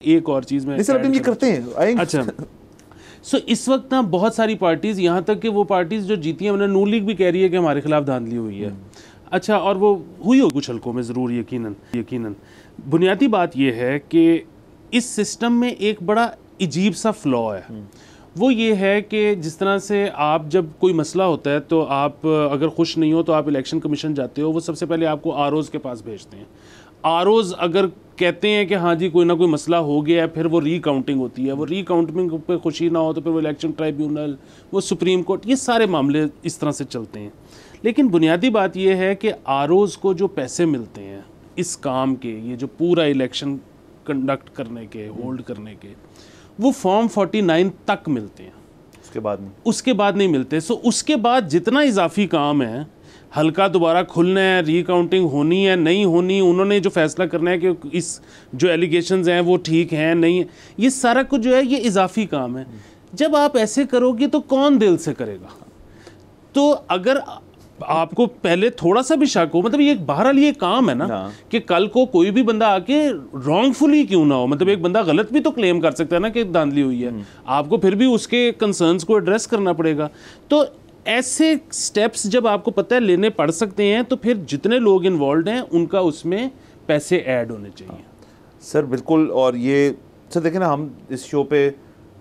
एक और चीज़ में सर अभी ये करते हैं। अच्छा सो इस वक्त ना बहुत सारी पार्टीज़, यहाँ तक कि वो पार्टीज़ जो जीती हैं, उन्हें नून लीग भी कह रही है कि हमारे खिलाफ धांधली हुई है। अच्छा, और वो हुई हो कुछ हलकों में ज़रूर, यकीनन। बुनियादी बात यह है कि इस सिस्टम में एक बड़ा अजीब सा फ्लॉ है। वो ये है कि जिस तरह से आप जब कोई मसला होता है तो आप अगर खुश नहीं हो तो आप इलेक्शन कमीशन जाते हो, वो सबसे पहले आपको आरओज़ के पास भेजते हैं। आरओज़ अगर कहते हैं कि हाँ जी कोई ना कोई मसला हो गया है, फिर वो रीकाउंटिंग होती है। वो रीकाउंटिंग पे खुशी ना हो तो फिर वो इलेक्शन ट्राइब्यूनल, वो सुप्रीम कोर्ट, ये सारे मामले इस तरह से चलते हैं। लेकिन बुनियादी बात यह है कि आरओज़ को जो पैसे मिलते हैं इस काम के, ये जो पूरा इलेक्शन कंडक्ट करने के, होल्ड करने के, वो फॉर्म 49 तक मिलते हैं, उसके बाद नहीं मिलते। सो उसके बाद जितना इजाफी काम है, हल्का दोबारा खुलना है, रीकाउंटिंग होनी है नहीं होनी, उन्होंने जो फैसला करना है कि इस जो एलिगेशंस हैं वो ठीक हैं नहीं है, ये सारा कुछ जो है ये इजाफी काम है। जब आप ऐसे करोगे तो कौन दिल से करेगा? तो अगर आपको पहले थोड़ा सा भी शक हो, मतलब ये बहरहाल ये काम है ना कि कल को कोई भी बंदा आके रॉन्गफुली क्यों ना हो, मतलब एक बंदा गलत भी तो क्लेम कर सकता है ना कि धांधली हुई है, आपको फिर भी उसके कंसर्न्स को एड्रेस करना पड़ेगा। तो ऐसे स्टेप्स जब आपको पता है लेने पड़ सकते हैं, तो फिर जितने लोग इन्वॉल्व हैं उनका उसमें पैसे ऐड होने चाहिए। सर बिल्कुल। और ये सर देखें ना, हम इस शो पे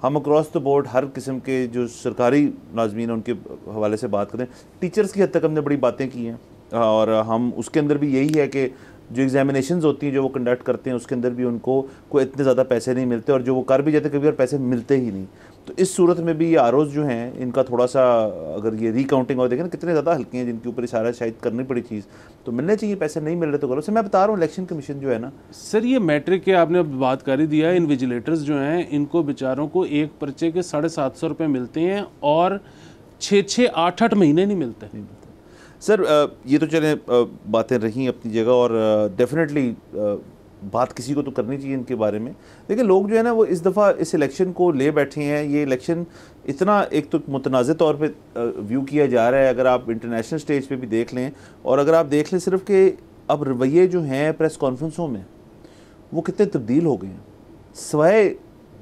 हम अक्रॉस द बोर्ड हर किस्म के जो सरकारी नाज़मीन हैं उनके हवाले से बात करें। टीचर्स की हद तक हमने बड़ी बातें की हैं, और हम उसके अंदर भी यही है कि जो एग्जामिनेशंस होती हैं जो वो कंडक्ट करते हैं उसके अंदर भी उनको कोई इतने ज़्यादा पैसे नहीं मिलते, और जो वो कर भी जाते कभी और पैसे मिलते ही नहीं। तो इस सूरत में भी ये आरओज़ जो हैं इनका थोड़ा सा, अगर ये रिकाउंटिंग और देखें ना कितने ज़्यादा हल्के हैं जिनके ऊपर इशारा शायद करनी पड़ी चीज़, तो मिलने चाहिए। पैसे नहीं मिल रहे तो करो। सर मैं बता रहा हूँ इलेक्शन कमीशन जो है ना सर, ये मैट्रिक के आपने बात कर ही दिया है, इन विजिलेटर्स जो हैं इनको बेचारों को एक पर्चे के 750 रुपये मिलते हैं और 6-6, 8-8 महीने नहीं मिलते। सर ये तो चले बातें रहीं अपनी जगह, और डेफिनेटली बात किसी को तो करनी चाहिए इनके बारे में। लेकिन लोग जो है ना वो इस दफ़ा इस इलेक्शन को ले बैठे हैं। ये इलेक्शन इतना एक तो मुतनाज़ तौर पे व्यू किया जा रहा है, अगर आप इंटरनेशनल स्टेज पे भी देख लें, और अगर आप देख लें सिर्फ कि अब रवैये जो हैं प्रेस कॉन्फ्रेंसों में वो कितने तब्दील हो गए हैं, सिवाय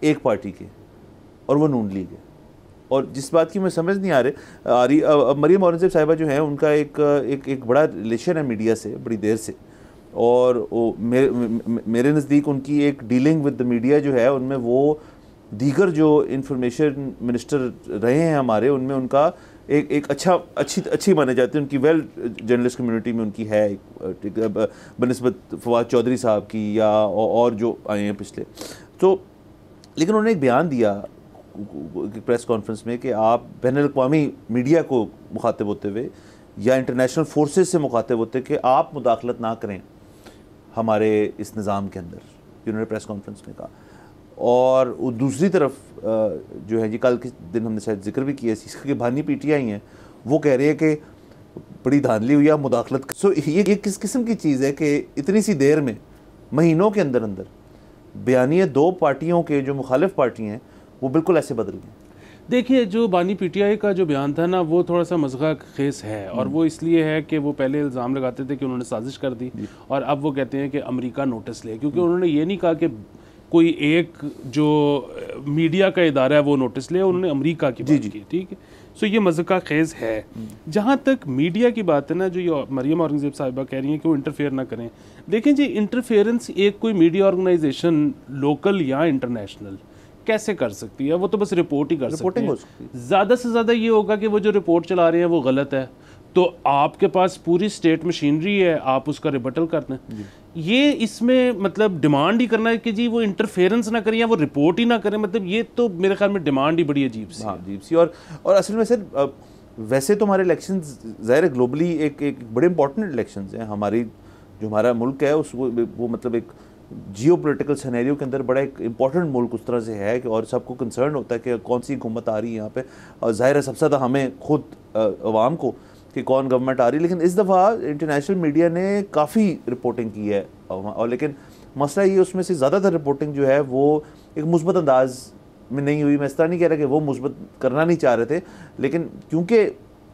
एक पार्टी के, और वो नून लीग है। और जिस बात की मैं समझ नहीं आ रही, मरियम औरंगज़ेब साहिबा जो हैं उनका एक बड़ा रिलेशन है मीडिया से बड़ी देर से, और वो मेरे नज़दीक उनकी एक डीलिंग विद द मीडिया जो है उनमें वो दीगर जो इंफॉर्मेशन मिनिस्टर रहे हैं हमारे, उनमें उनका एक अच्छी माने जाती है उनकी वेल जर्नलिस्ट कम्युनिटी में उनकी है बनिस्बत फवाद चौधरी साहब की या और जो आए हैं पिछले। तो लेकिन उन्होंने एक बयान दिया प्रेस कॉन्फ्रेंस में कि आप बैनुल-अक़वामी मीडिया को मुखातिब होते हुए या इंटरनेशनल फोर्सेस से मुखातिब होते कि आप मुदाखलत ना करें हमारे इस निज़ाम के अंदर, उन्होंने प्रेस कॉन्फ्रेंस में कहा। और दूसरी तरफ जो है जी कल के दिन हमने शायद जिक्र भी किया इसका कि बानी पीटीआई हैं, वो कह रही है कि बड़ी धांधली हुई है मुदाखलत। सो ये किस किस्म की चीज़ है कि इतनी सी देर में, महीनों के अंदर अंदर बयानिए दो पार्टियों के जो मुखालिफ पार्टी हैं वो बिल्कुल ऐसे बदल गए। देखिए, जो बानी पीटीआई का जो बयान था ना वो थोड़ा सा मज़गा खेस है, और वो इसलिए है कि वो पहले इल्ज़ाम लगाते थे कि उन्होंने साजिश कर दी, और अब वो कहते हैं कि अमेरिका नोटिस ले, क्योंकि उन्होंने ये नहीं कहा कि कोई एक जो मीडिया का इदारा है वो नोटिस ले, उन्होंने अमेरिका की बात की। ठीक है, सो ये मज़गा खेज़ है। जहाँ तक मीडिया की बात है ना, जो ये मरियम औरंगज़ेब साहिबा कह रही हैं कि वो इंटरफेयर ना करें, देखें जी, इंटरफेरेंस एक कोई मीडिया ऑर्गेनाइजेशन लोकल या इंटरनेशनल कैसे कर सकती है? वो तो बस रिपोर्ट ही कर सकती है। ज़्यादा से ज़्यादा ये होगा कि वो जो रिपोर्ट चला रहे हैं वो गलत है, तो आपके पास पूरी स्टेट मशीनरी है, आप उसका रिबटल करते हैं। ये इसमें मतलब डिमांड ही करना है कि जी वो इंटरफेरेंस ना करें या वो रिपोर्ट ही ना करें, मतलब ये तो मेरे ख्याल में डिमांड ही बड़ी अजीब सी। हाँ, अजीब सी। और असल में सर वैसे तो हमारे इलेक्शंस ज़ाहिर है ग्लोबली एक बड़े इंपॉर्टेंट इलेक्शंस हैं। हमारी जो हमारा मुल्क है उस वो मतलब एक जियो पोलिटिकल सिनेरियो के अंदर बड़ा एक इंपॉर्टेंट मुल्क उस तरह से है कि, और सबको कंसर्न होता है कि कौन सी हुकूमत आ रही है यहाँ पे, और ज़ाहिर है सबसे ज़्यादा हमें खुद अवाम को कि कौन गवर्नमेंट आ रही है। लेकिन इस दफ़ा इंटरनेशनल मीडिया ने काफ़ी रिपोर्टिंग की है, और लेकिन मसला ये उसमें से ज़्यादातर रिपोर्टिंग जो है वो एक मुस्बत अंदाज में नहीं हुई। मैं इस तरह नहीं कह रहा कि वो मुस्बत करना नहीं चाह रहे थे, लेकिन क्योंकि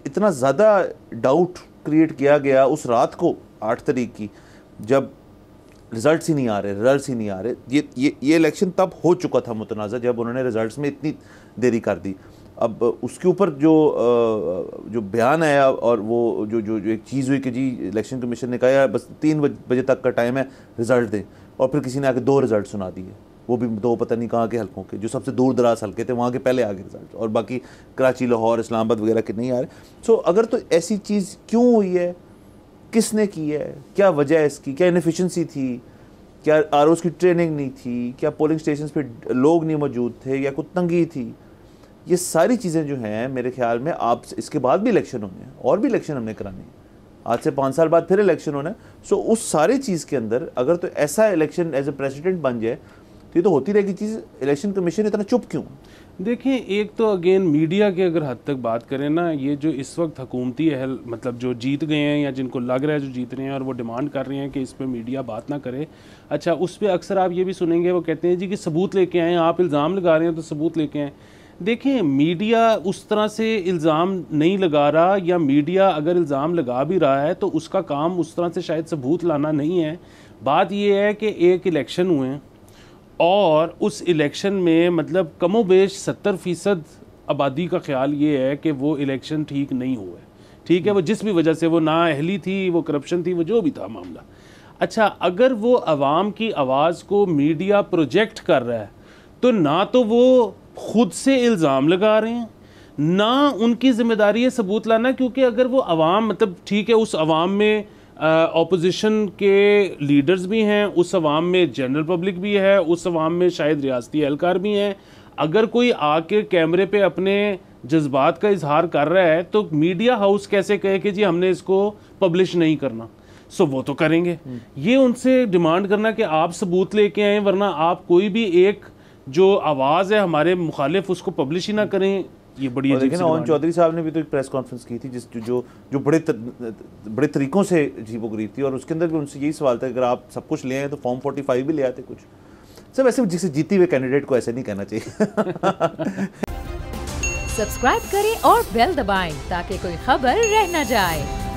इतना ज़्यादा डाउट क्रिएट किया गया उस रात को 8 तारीख की, जब रिजल्ट्स ही नहीं आ रहे, रिजल्ट्स ही नहीं आ रहे। ये इलेक्शन तब हो चुका था मुतनाज़ा जब उन्होंने रिजल्ट्स में इतनी देरी कर दी। अब उसके ऊपर जो बयान आया और वो जो एक चीज़ हुई कि जी इलेक्शन कमीशन ने कहा यार बस 3 बजे तक का टाइम है, रिज़ल्ट दें, और फिर किसी ने आके 2 रिज़ल्ट सुना दिए, वो भी 2 पता नहीं कहाँ के हलकों के, जो सबसे दूर दराज हलके थे वहाँ के पहले आ गए रिज़ल्ट, और बाकी कराची, लाहौर, इस्लामाबाद वगैरह के नहीं आ रहे। सो अगर तो ऐसी चीज़ क्यों हुई है, किसने की है, क्या वजह है इसकी, क्या इनएफिशिएंसी थी, क्या आरओज़ की ट्रेनिंग नहीं थी, क्या पोलिंग स्टेशन पे लोग नहीं मौजूद थे, या कोई तंगी थी, ये सारी चीज़ें जो हैं मेरे ख्याल में आप इसके बाद भी इलेक्शन होने हैं, और भी इलेक्शन हमने कराने हैं, आज से 5 साल बाद फिर इलेक्शन होना है। सो उस सारी चीज़ के अंदर अगर तो ऐसा इलेक्शन एज ए प्रेसिडेंट बन जाए तो ये तो होती रहेगी चीज़। इलेक्शन कमीशन इतना चुप क्यों? देखिए, एक तो अगेन मीडिया की अगर हद तक बात करें ना, ये जो इस वक्त हुकूमती अहल मतलब जो जीत गए हैं या जिनको लग रहा है जो जीत रहे हैं और वो डिमांड कर रहे हैं कि इस पर मीडिया बात ना करे, अच्छा उस पर अक्सर आप ये भी सुनेंगे वो कहते हैं जी कि सबूत लेके आएँ, आप इल्ज़ाम लगा रहे हैं तो सबूत लेके आएँ। देखिए, मीडिया उस तरह से इल्ज़ाम नहीं लगा रहा, या मीडिया अगर इल्ज़ाम लगा भी रहा है तो उसका काम उस तरह से शायद सबूत लाना नहीं है। बात यह है कि एक इलेक्शन हुए और उस इलेक्शन में मतलब कमोबेश 70% आबादी का ख्याल ये है कि वो इलेक्शन ठीक नहीं हुआ है। ठीक है, वो जिस भी वजह से, वो नाअहली थी, वो करप्शन थी, वो जो भी था मामला। अच्छा, अगर वो आवाम की आवाज़ को मीडिया प्रोजेक्ट कर रहा है तो ना तो वो खुद से इल्ज़ाम लगा रहे हैं, ना उनकी ज़िम्मेदारी है सबूत लाना, क्योंकि अगर वो आवाम मतलब ठीक है, उस आवाम में ऑपोजिशन के लीडर्स भी हैं, उस आवाम में जनरल पब्लिक भी है, उस आवाम में शायद रियासती एहलकार भी हैं। अगर कोई आके कैमरे पे अपने जज्बात का इजहार कर रहा है तो मीडिया हाउस कैसे कहे कि जी हमने इसको पब्लिश नहीं करना? सो वो तो करेंगे। ये उनसे डिमांड करना कि आप सबूत लेके आएँ, वरना आप कोई भी एक जो आवाज़ है हमारे मुखालिफ उसको पब्लिश ही ना करें, ये बड़ी अजीब सी लेकिन ओन चौधरी साहब ने भी तो एक प्रेस कॉन्फ्रेंस की थी जिस जो बड़े तरीक़ों से अजीब व गरीब थी, और उसके अंदर भी उनसे यही सवाल था अगर आप सब कुछ ले आए तो फॉर्म 45 भी ले आते कुछ। सब ऐसे जिसे जीती हुए कैंडिडेट को ऐसे नहीं कहना चाहिए। सब्सक्राइब करें और बेल दबाएं ताकि कोई खबर रह न जाए।